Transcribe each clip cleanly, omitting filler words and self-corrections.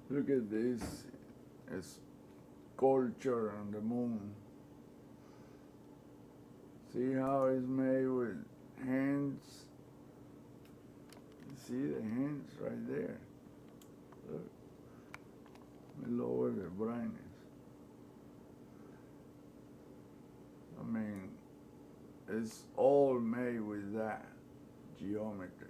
Look at this. It's sculpture on the moon. See how it's made with hands? You see the hands right there? Look. Let me lower the brightness. I mean, it's all made with that geometry.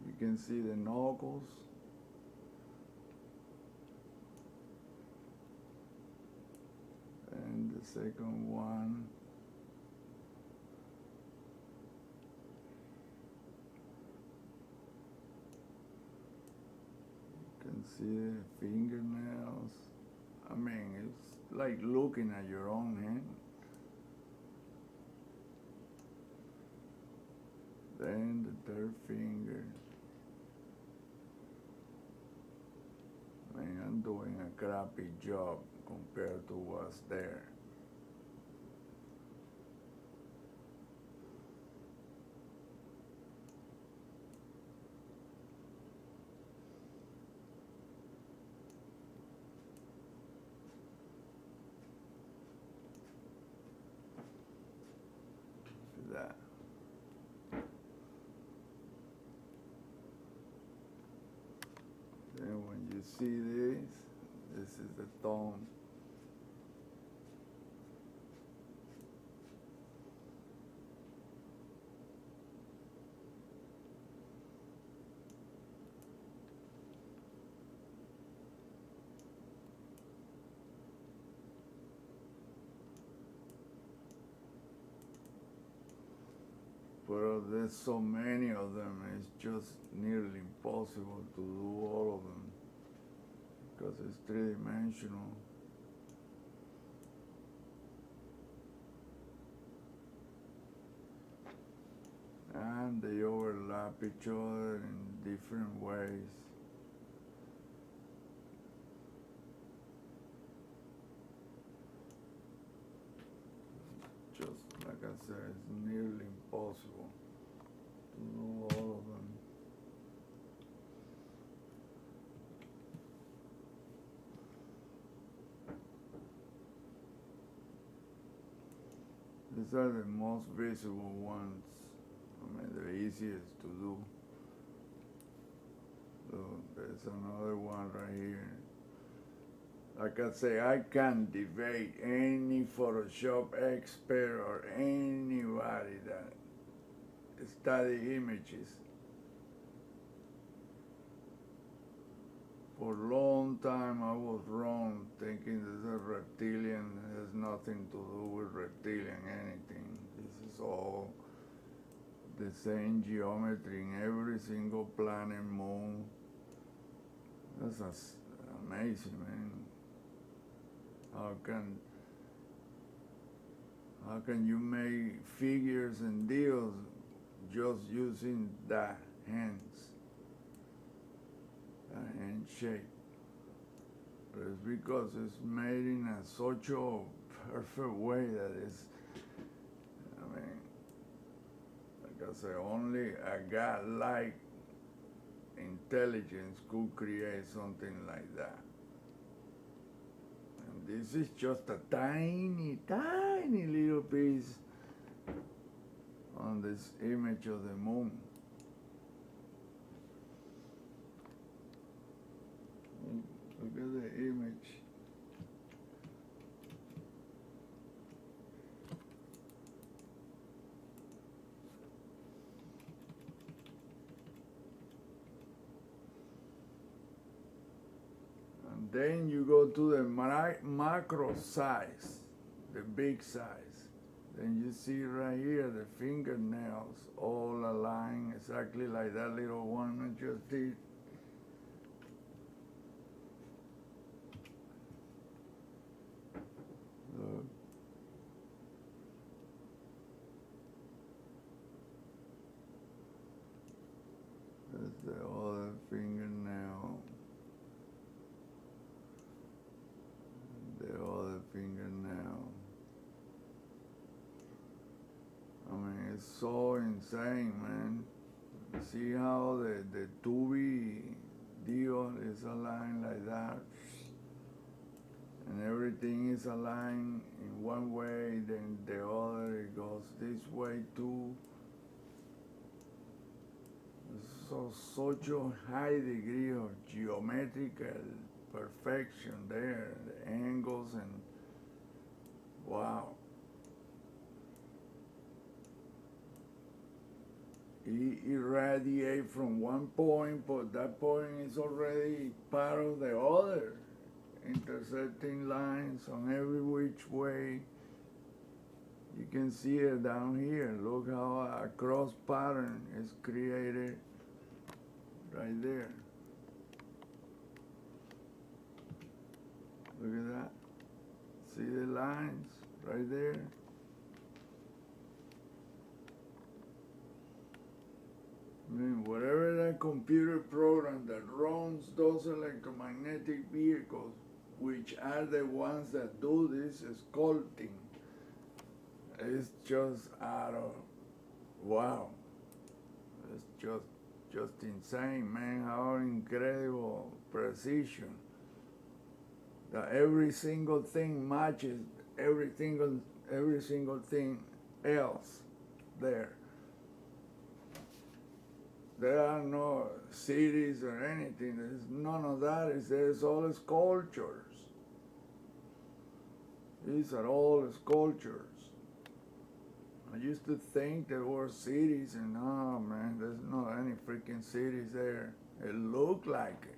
You can see the knuckles. And the second one. You can see the fingernails. I mean, it's like looking at your own hand. Then the third finger. I mean, I'm doing a crappy job compared to what's there. Look at that. Then when you see this is the thumb. But there's so many of them, it's just nearly impossible to do all of them because it's three-dimensional. And they overlap each other in different ways. Just like I said, it's nearly impossible to do all of them. These are the most visible ones. I mean, the easiest to do. So there's another one right here. Like I say, I can't debate any Photoshop expert or anybody that study images. For a long time I was wrong thinking this is reptilian. It has nothing to do with reptilian anything. This is all the same geometry in every single planet, moon. That's amazing, man. How can you make figures and deals just using that hands, that hand shape? But it's because it's made in such a perfect way that it's, I mean, like I say, only a God-like intelligence could create something like that. This is just a tiny, tiny little piece on this image of the moon. Look at the image. Then you go to the macro size, the big size. Then you see right here the fingernails all aligned exactly like that little one I just did. Look. That's the other fingernail. The other fingernail. I mean, it's so insane, man. See how the tubi deal is aligned like that, and everything is aligned in one way, then the other it goes this way too. So such a high degree of geometrical perfection there, the angles and wow. It irradiates from one point, but that point is already part of the other, intersecting lines on every which way. You can see it down here. Look how a cross pattern is created right there. Look at that. See the lines right there? I mean, whatever that computer program that runs those electromagnetic vehicles, which are the ones that do this sculpting, it's just out of, wow. It's just insane, man, how incredible precision. That every single thing matches every single thing else there. There are no cities or anything. There's none of that. There's all sculptures. These are all sculptures. I used to think there were cities, and oh man, there's not any freaking cities there. It looked like it.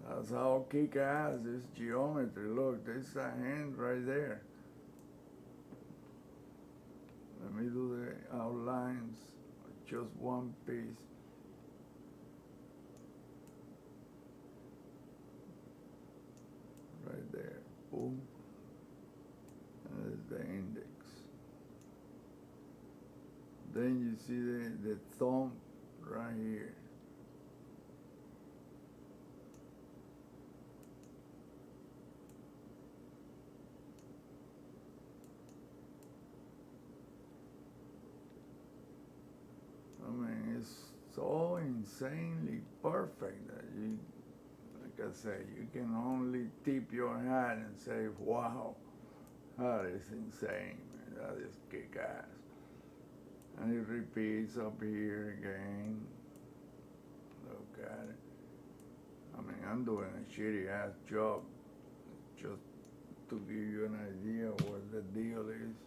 That's how kick-ass this geometry. Look, there's a hand right there. Let me do the outlines. Just one piece. Right there. Boom. And there's the index. Then you see the thumb right here. I mean, it's so insanely perfect that you, like I say, you can only tip your hat and say, wow, that is insane, man. That is kick-ass. And it repeats up here again. Look at it. I mean, I'm doing a shitty-ass job just to give you an idea what the deal is.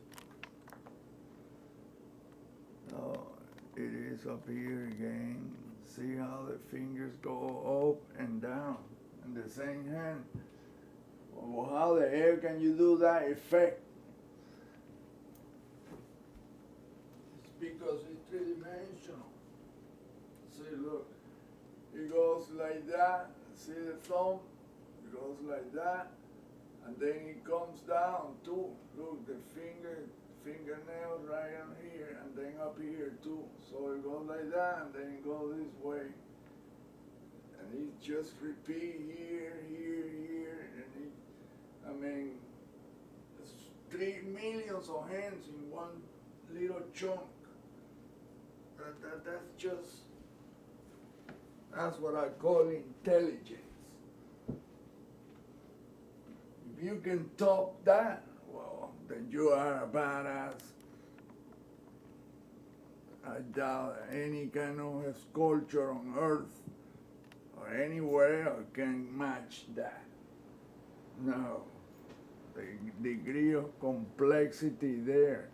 Oh, it is up here again. See how the fingers go up and down in the same hand? Well, how the hell can you do that effect? It's because it's three-dimensional. See, look. It goes like that. See the thumb? It goes like that. And then it comes down too. Look, the fingernail right on here, and then up here too. So it goes like that, and then it goes this way. And it just repeat here, and it, I mean, it's 3 millions of hands in one little chunk. That's what I call intelligence. If you can top that, well, then you are a badass. I doubt any kind of sculpture on Earth or anywhere can match that. No, the degree of complexity there.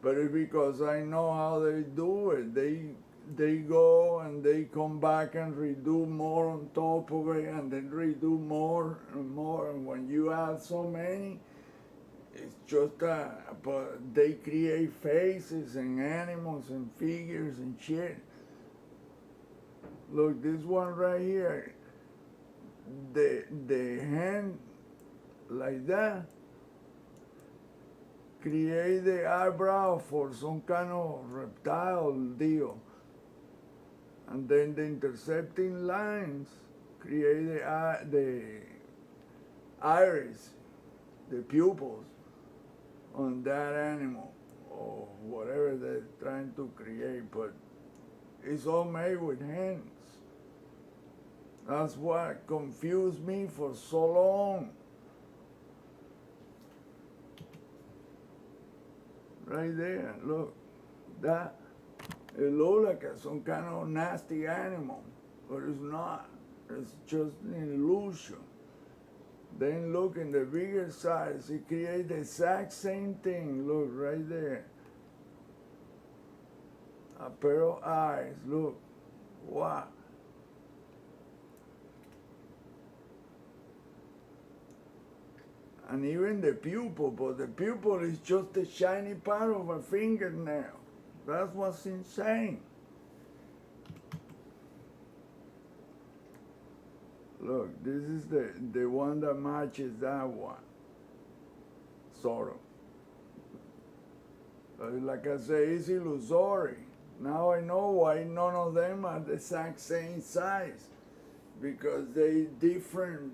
But it's because I know how they do it. They go and they come back and redo more on top of it, and then redo more and more. And when you add so many, it's just but they create faces and animals and figures and shit. Look, this one right here, the hand like that, create the eyebrow for some kind of reptile deal. And then the intercepting lines create the iris, the pupils on that animal or whatever they're trying to create, but it's all made with hands. That's what confused me for so long. Right there, look, that, it looks like some kind of nasty animal, but it's not. It's just an illusion. Then look in the bigger size, it creates the exact same thing. Look right there. A pair of eyes, look. Wow. And even the pupil, but the pupil is just the shiny part of a fingernail. That's what's insane. Look, this is the one that matches that one, sort of. Like I say, it's illusory. Now I know why none of them are the exact same size, because they different.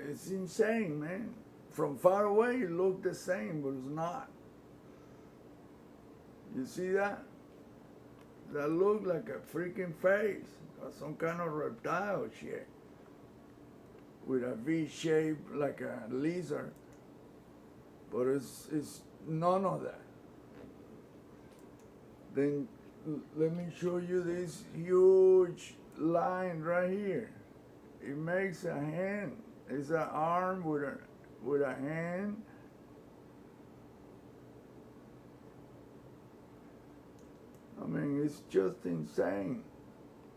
It's insane, man. From far away, it looks the same, but it's not. You see that? That looks like a freaking face, or some kind of reptile shit, with a V shape like a lizard, but it's none of that. Then let me show you this huge line right here. It makes a hand. It's an arm with a hand. I mean, it's just insane,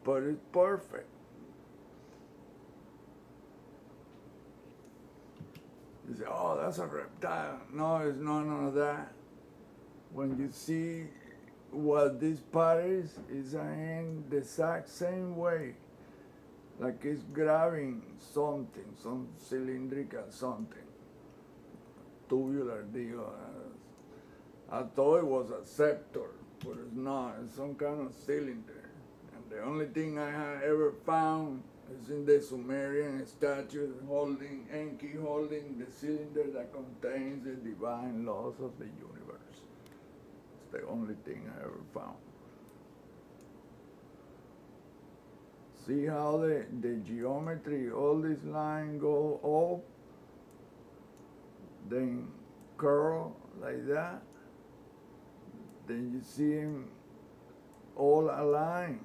but it's perfect. You say, oh, that's a reptile. No, it's none of that. When you see what this part is a hand the exact same way, like it's grabbing something, some cylindrical something, tubular deal. I thought it was a scepter, but it's not. It's some kind of cylinder. And the only thing I have ever found is in the Sumerian statue Enki holding the cylinder that contains the divine laws of the universe. It's the only thing I ever found. See how the geometry, all these lines go up, then curl like that. Then you see them all aligned.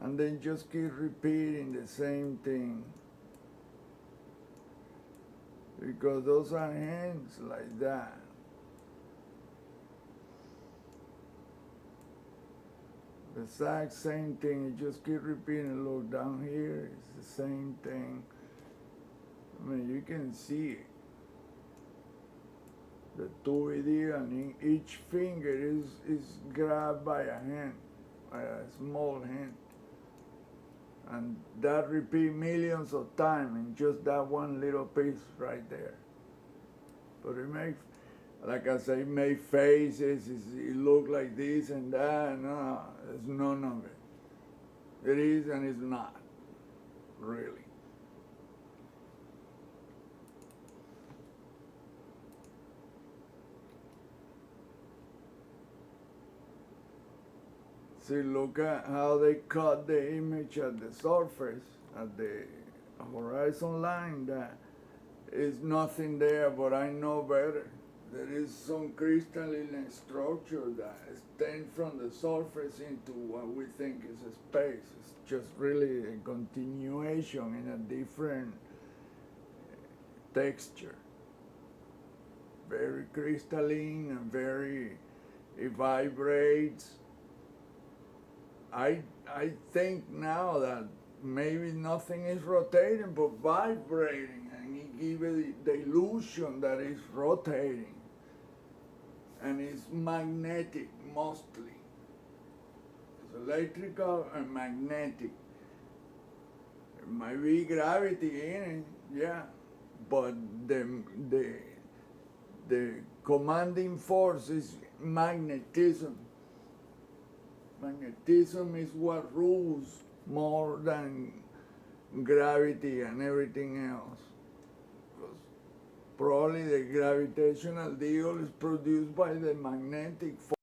And then just keep repeating the same thing. Because those are hands like that. The exact same thing, you just keep repeating. Look down here, it's the same thing. I mean, you can see it. The 2D, and each finger is grabbed by a hand, by a small hand. And that repeat millions of times in just that one little piece right there. But it makes, like I say, it make faces, it look like this and that. No, it's none of it. It is and it's not, really. See, look at how they cut the image at the surface, at the horizon line. That is nothing there, but I know better. There is some crystalline structure that extends from the surface into what we think is a space. It's just really a continuation in a different texture. Very crystalline and very, it vibrates. I think now that maybe nothing is rotating but vibrating, and it gives it the illusion that it's rotating. And it's magnetic mostly. It's electrical and magnetic. There might be gravity in it, yeah, but the commanding force is magnetism. Magnetism is what rules more than gravity and everything else. Probably the gravitational deal is produced by the magnetic force.